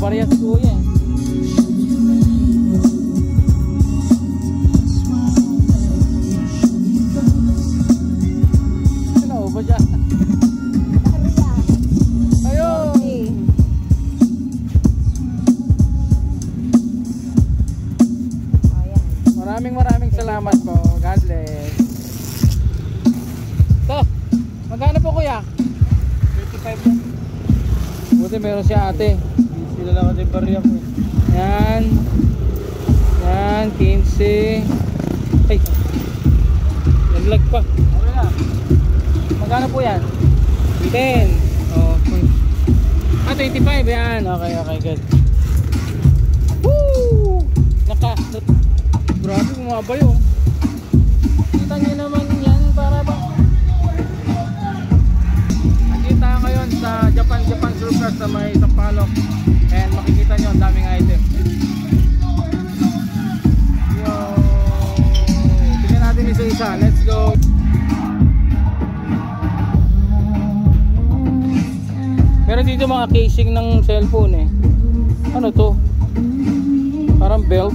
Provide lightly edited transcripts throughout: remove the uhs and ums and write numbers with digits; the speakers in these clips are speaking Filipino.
parehas ko yan. Ano ba dyan? Ayun! Maraming salamat po. God bless. Ito, magkano po kuya? 25 lang. Buti meron si ate. Sila lang ate barya po. Yan. Yan, 15. Ay, naglag pa. Magkano po yan? 10. Oh, 25 yan. Okay, good. Woo! Grabe, bumaba yun. Kita nyo naman yan, para ba? Nakita ngayon sa Japan Surfers sa may Sampaloc. And makikita nyo ang daming item. Yo! Tingnan natin isa-isa. Let's go! Meron dito mga casing ng cellphone eh. Ano to? Parang belt.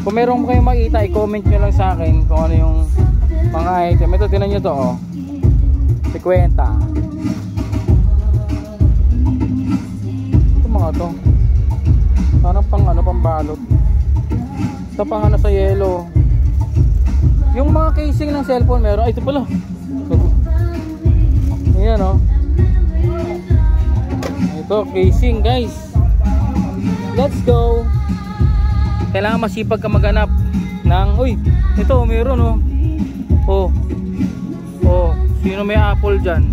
Kung meron kayong makita, i-comment nyo lang sa akin kung ano yung mga item. Ito, tinan nyo to, oh. 50. Ito mga to. Parang pang balot. Ito pang sa yellow. Yung mga casing ng cellphone meron. Ay, ito pala. Ayan, oh. Ito, casing, guys. Let's go. Kailangan masipag ka maghanap ng, uy, ito meron oh. Oh, sino may apple dyan?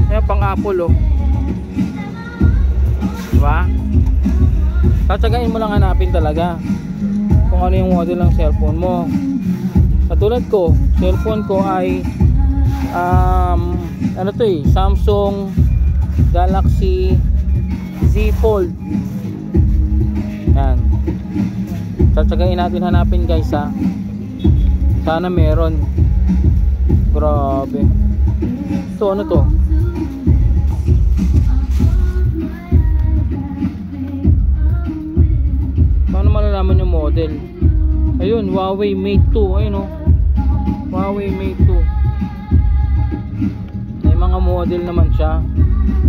Ayan, pang apple oh. Diba? Tatsagain mo lang hanapin talaga kung ano yung model ng cellphone mo. Katulad ko, cellphone ko ay ano to eh, Samsung Galaxy Z Fold. Yan. Tatsagain natin hanapin guys ha. Sana meron. Grabe. Ito ano to? Paano malalaman yung model? Ayun, Huawei Mate 2. Ayun oh. Huawei Mate 2. May mga model naman siya.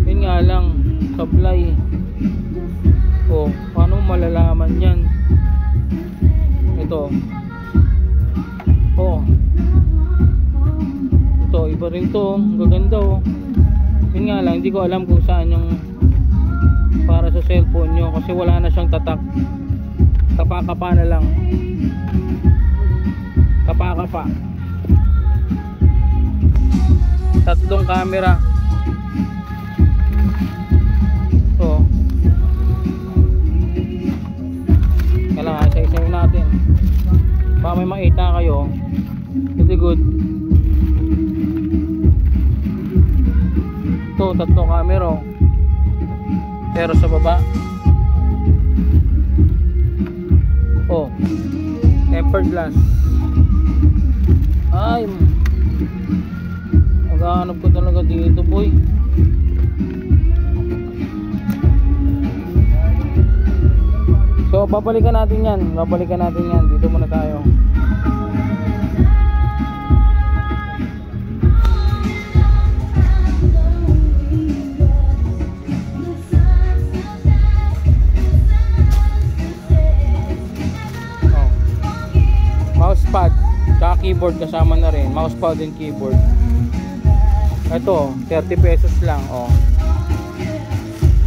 Yun nga lang, supply. Oh, paano malalaman yan? Ito. Oh. Ito, iba rin to. Gaganda oh. Yun nga lang, hindi ko alam kung saan yung para sa cellphone nyo kasi wala na siyang tatak. Kapa-kapa na lang. Kapa-kapa. Tatlong camera. Ito. Kailangan isa-isayin natin. Baka may makita kayo. Pretty good. Ito, tatlong camera. Pero sa baba. Oh, tempered glass. Ay, maghahanap ko talaga dito boy. So babalikan natin yan. Dito muna tayo. Mousepad tsaka keyboard kasama na rin. Mousepad and keyboard. Ito 30 pesos lang oh.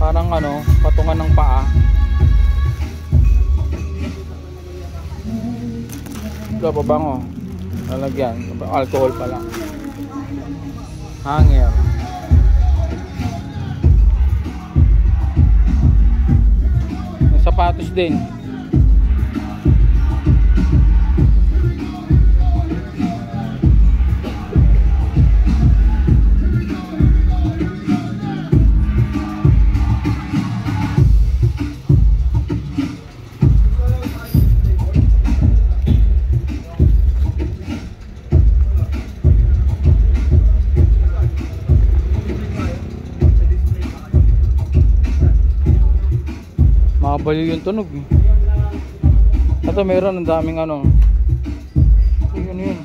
Parang ano, patungan ng paa. Ito pabango. Lalagyan, alcohol pa lang. Hanger. May sapatos din. Nakabaliw yung tunog eh. Ito meron ang daming ano. Yun.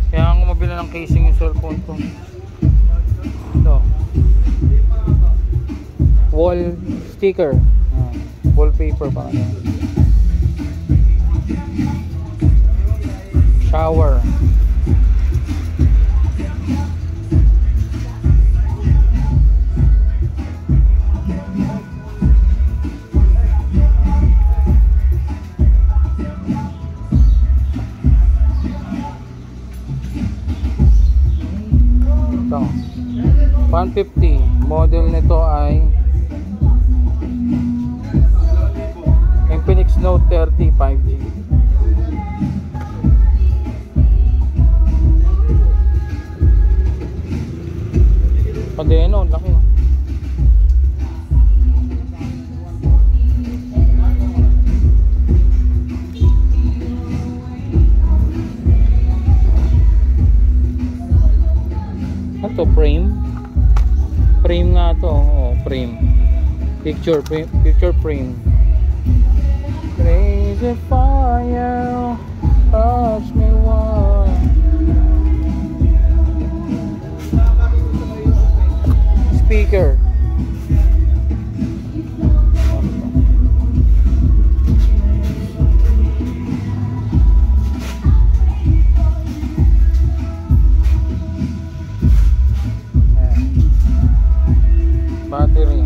Kaya ako mabili ng casing yung cellphone ko. Ito. Wall sticker. Wallpaper pa. Shower. Ito 150. Model nito ay Infinix Note 30 5G. Padeno, laki. Ito frame. Frame nga to, oh, frame. Picture frame. Crazy fire, touch me one. Speaker. Battery.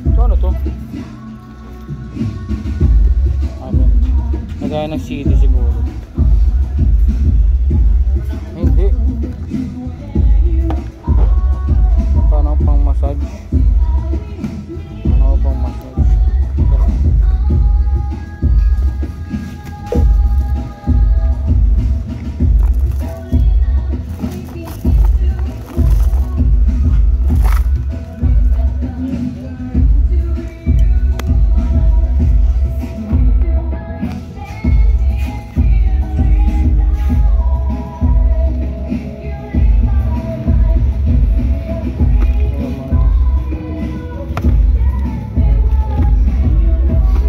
Ito ano to? Nagaya ng CD siguro. Hindi. Parang pang massage. Ano pang massage?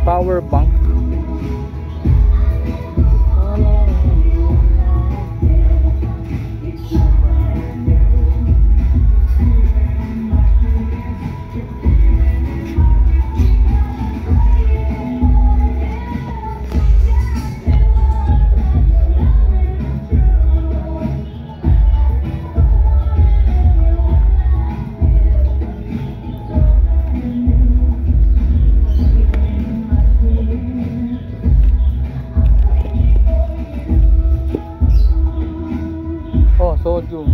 Power bank. Sodium.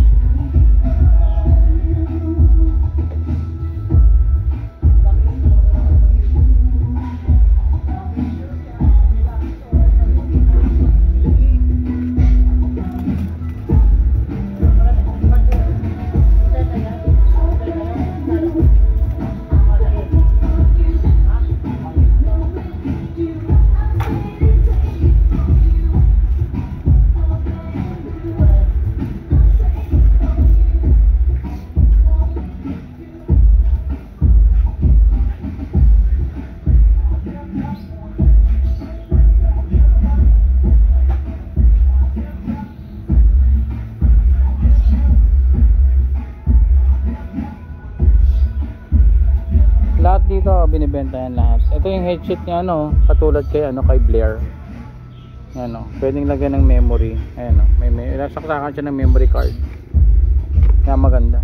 Lahat dito binibenta yan lahat. Ito yung headset niya ano, katulad kay Blair. Yan oh, pwedeng lagyan ng memory. Ayan oh, may saksakan siya ng memory card. Yan maganda.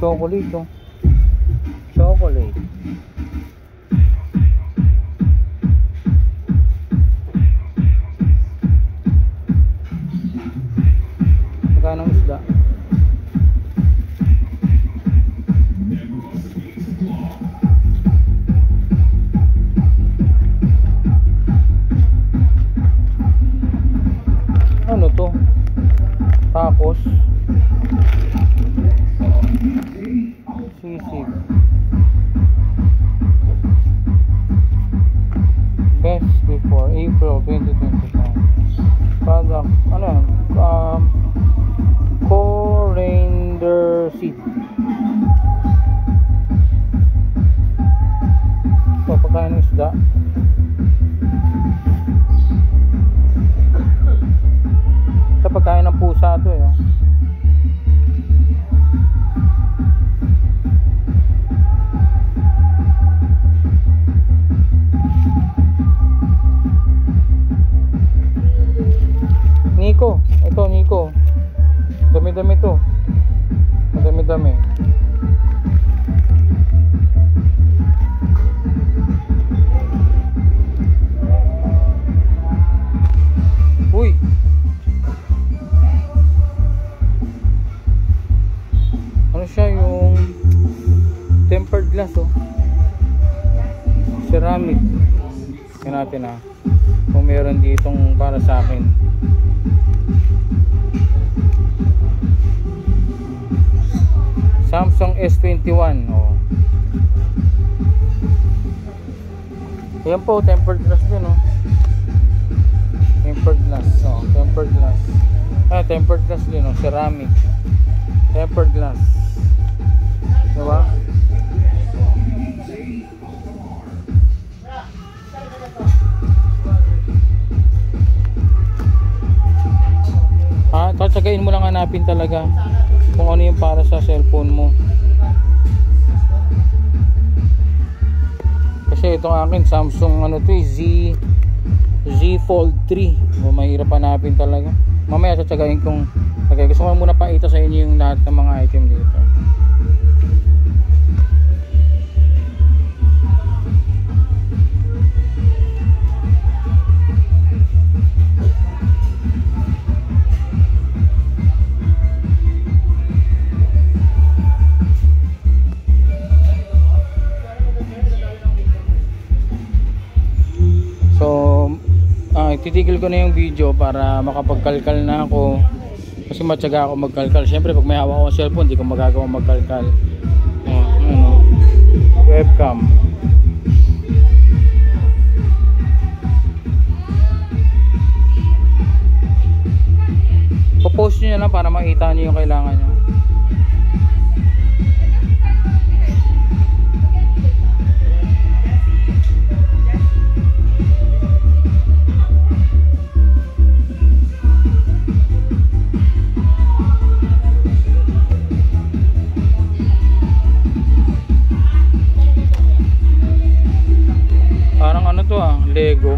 Chocolate oh. Chocolate. Magkano isda? Ano to? Tacos. sisig. Best before April 2025. Product, ano yan? Coriander seed. So, pagkain ng isda. Sa pagkain ng pusa to eh. Nico, ito Nico. Dami-dami to. Madami-dami. Uy. Ano siya, yung tempered glass oh. Ceramic. Tingnan natin ah. Kung meron ditong para sa akin. Samsung S21 oh. Ayan po, tempered glass din oh. Tempered glass oh, tempered glass. Ah, tempered glass din oh, ceramic. Tempered glass. Diba? Ah, tatsagain mo lang hanapin talaga kung ano yung para sa cellphone mo. Kasi itong akin Samsung ano to Z Fold 3. O, mahirap hanapin talaga. Mamaya tatsagain kong gusto ko muna paita sa inyo yung lahat ng mga item dito. Titigil ko na yung video para makapagkalkal na ako kasi matyaga ako magkalkal. Siyempre pag may hawak akong cellphone di ko magagawa magkalkal. Ano, webcam. Popost nyo lang para makita nyo yung kailangan nyo. Lego.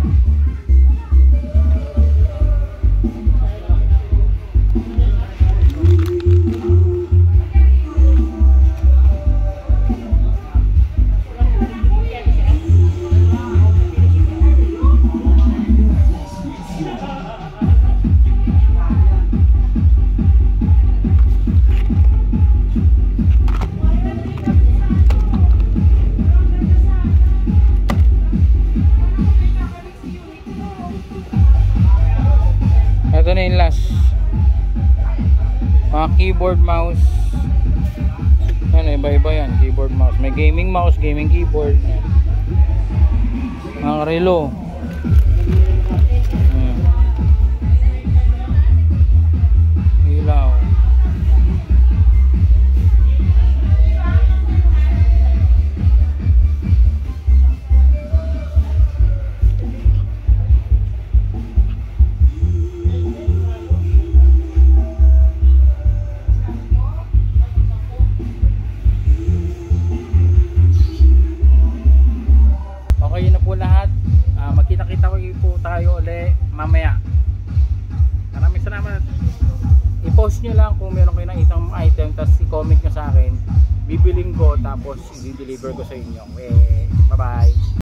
Ito na yung last mga keyboard mouse. Ano, iba-iba yan, keyboard mouse. May gaming mouse, gaming keyboard. Mga relo. Ilaw. Tayo ulit mamaya. Maraming salamat. I-post nyo lang kung meron kayo ng isang item, tapos i-comment nyo sa akin, bibiling ko tapos i-deliver ko sa inyo. Bye bye.